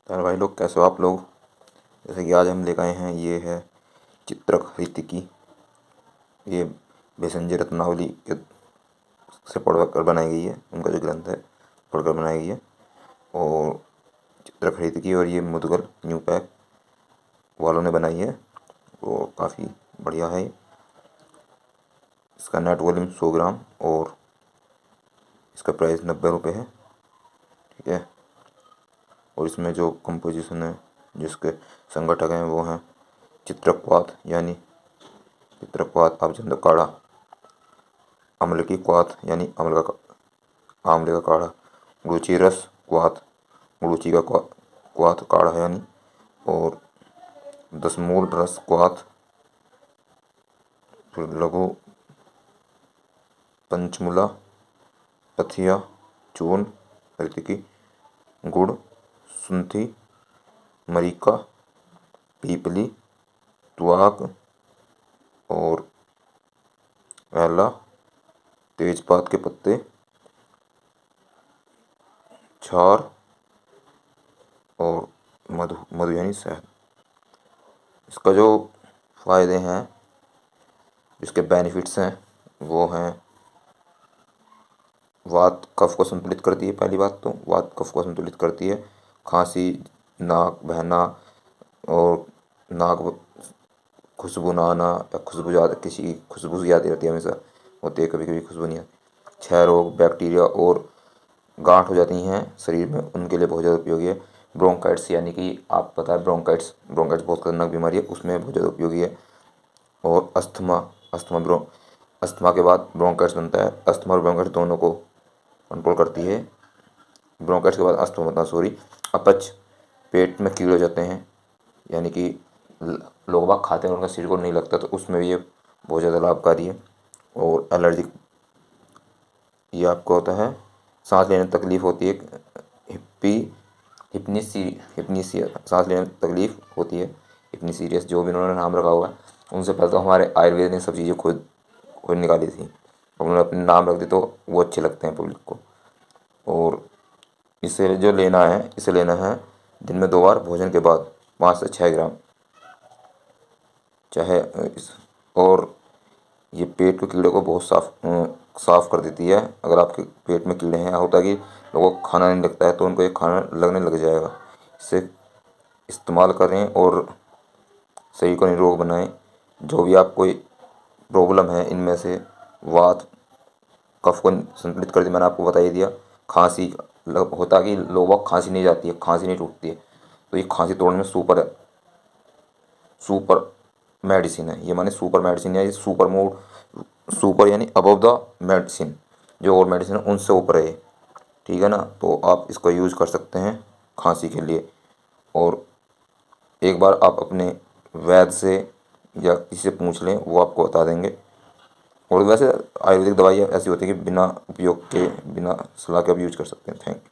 तो भाई लोग, कैसे हो आप लोग। जैसे कि आज हम लेकर आए हैं, ये है चित्रक हृतिकी। ये भेषज रत्नावली के से पढ़कर बनाई गई है। उनका जो ग्रंथ है पढ़कर बनाई गई है। और चित्रक हृतिकी और ये मुदगल न्यू पैक वालों ने बनाई है। वो काफ़ी बढ़िया है। इसका नेट वॉल्यूम 100 ग्राम और इसका प्राइस 90 रुपये है। ठीक है। और इसमें जो कंपोजिशन है, जिसके संगठक हैं, वो हैं चित्रकवात यानी चित्रकवात अभचंद काढ़ा, अम्ल की क्वाथ यानी आंवले का काढ़ा, गुड़ची रस क्वाथ, गुड़ची का क्वाथ काढ़ा यानी, और दसमूल रस क्वाथ, फिर लघु पंचमूला पथिया चूर्ण हृतिकी, गुड़ सुंठी मरीका पीपली तुआक और एला, तेजपात के पत्ते, छार और मधु मधु यानी शहद। इसका जो फ़ायदे हैं, इसके बेनिफिट्स हैं, वो हैं वात कफ को संतुलित करती है। पहली बात तो वात कफ को संतुलित करती है। खांसी, नाक बहना और नाक खुशबू ना आना, या खुशबू ज़्यादा, किसी की खुशबू ज़्यादा रहती है, हमेशा होती है, कभी कभी खुशबू नहीं आती। क्षय रोग, बैक्टीरिया और गांठ हो जाती हैं शरीर में, उनके लिए बहुत ज़्यादा उपयोगी है। ब्रोंकाइट्स यानी कि आप पता है ब्रोंकाइट्स ब्रोंकाइट्स बहुत खतरनाक बीमारी है, उसमें बहुत ज़्यादा उपयोगी है। और अस्थमा अस्थमा के बाद ब्रोंकाइट्स बनता है। अस्थमा और ब्रोंकाइट्स दोनों को कंट्रोल करती है। ब्रोंकाइट्स के बाद अस्थमा बनता है, सॉरी। अपच, पेट में कीड़े हो जाते हैं, यानी कि लोग बाग खाते हैं, उनका शरीर को नहीं लगता, तो उसमें भी ये बहुत ज़्यादा लाभकारी है। और एलर्जिक, ये आपको होता है सांस लेने में तकलीफ़ होती है, हिप्पी हिप्नीसिया, सांस लेने में तकलीफ़ होती है, हिप्नीसीरियस, जो भी उन्होंने नाम रखा हुआ है। उनसे पहले तो हमारे आयुर्वेद ने सब चीज़ें खुद खुद निकाली थी, उन्होंने अपने नाम रख दिए, तो वो अच्छे लगते हैं पब्लिक को। और इसे लेना है दिन में 2 बार भोजन के बाद, 5 से 6 ग्राम, चाहे और ये पेट के कीड़े को बहुत साफ़ कर देती है। अगर आपके पेट में कीड़े हैं, होता है कि लोगों को खाना नहीं लगता है, तो उनको ये खाना लगने लग जाएगा। इसे इस्तेमाल करें और शरीर को निरोग बनाएं। जो भी आपको प्रॉब्लम है इनमें से, वात कफ को संतुलित कर दी, मैंने आपको बता ही दिया। खांसी, होता है कि लोगों को खांसी नहीं जाती है, खांसी नहीं टूटती है, तो ये खांसी तोड़ने में सुपर मेडिसिन है। ये माने सुपर मेडिसिन है, ये सुपर यानी अबव द मेडिसिन, जो और मेडिसिन है उनसे ऊपर है। ठीक है ना। तो आप इसको यूज़ कर सकते हैं खांसी के लिए। और एक बार आप अपने वैद्य से या किसी से पूछ लें, वो आपको बता देंगे। और वैसे आयुर्वेदिक दवाइयाँ ऐसी होती है कि बिना उपयोग के, बिना सलाह के आप यूज कर सकते हैं। Thank you.